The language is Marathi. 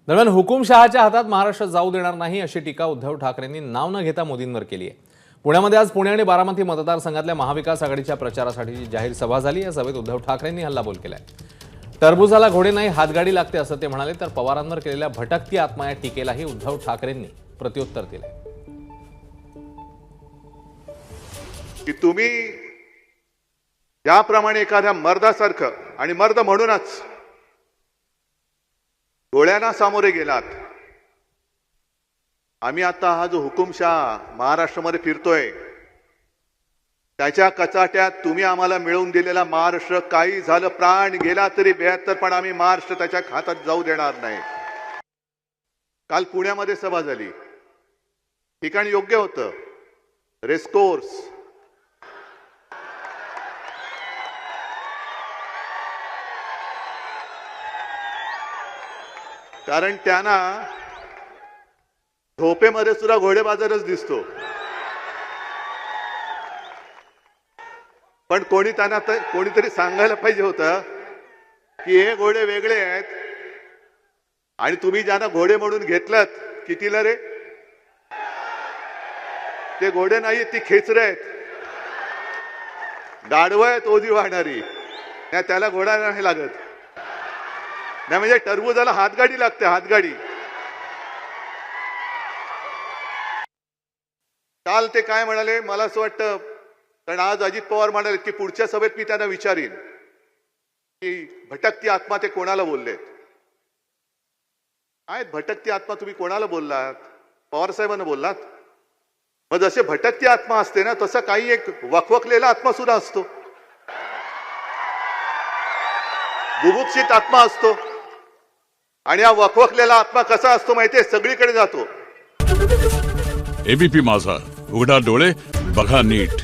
दरम्यान हुकुमशहाच्या हातात महाराष्ट्र जाऊ देणार नाही अशी टीका उद्धव ठाकरेंनी नाव न घेता मोदींवर केली आहे। पुण्यामध्ये आज पुणे आणि बारामती मतदारसंघातल्या महाविकास आघाडीच्या प्रचारासाठी जाहीर सभा झाली। या सभेत उद्धव ठाकरेंनी हल्लाबोल केलाय। टरबुजाला घोडे नाही हातगाडी लागते असं ते म्हणाले। तर पवारांवर केलेल्या भटकती आत्मा या टीकेलाही उद्धव ठाकरेंनी प्रत्युत्तर दिलंय की तुम्ही याप्रमाणे एखाद्या मर्दासारखं आणि मर्द म्हणूनच डोळ्यांना सामोरे गेलात। आम्ही आता हा जो हुकुमशाह महाराष्ट्रामध्ये फिरतोय त्याच्या कचाट्यात तुम्ही आम्हाला मिळवून दिलेला महाराष्ट्र काही झालं प्राण गेला तरी 72 पण आम्ही महाराष्ट्र त्याच्या हातात जाऊ देणार नाही। काल पुण्यामध्ये सभा झाली, ठिकाण योग्य होतं, रेसकोर्स। कारण त्यांना झोपेमध्ये सुद्धा घोडेबाजारच दिसतो, पण कोणीतरी सांगायला पाहिजे होतं की हे घोडे वेगळे आहेत आणि तुम्ही ज्यांना घोडे म्हणून घेतलात कितीला रे? ते घोडे नाही, ती खेचरे आहेत, गाढवं आहेत ओझी वाहणारी। त्याला घोडा नाही लागत नाही, म्हणजे टरबुजाला हातगाडी लागते, हातगाडी। काल ते काय म्हणाले मला असं वाटतं, कारण आज अजित पवार म्हणाले की पुढच्या सभेत मी त्यांना विचारीन की भटकती आत्मा ते कोणाला बोललेत। आहेत भटकती आत्मा तुम्ही कोणाला बोललात? पवार साहेबांना बोललात? मग जसे भटकती आत्मा असते ना, तसं काही एक वखवकलेला आत्मा सुद्धा असतो, बुभुक्षित आत्मा असतो। आणि हा वखवकलेला आत्मा कसा असतो माहितीये? सगळीकडे जातो। एबीपी माझा, उघडा डोळे बघा नीट।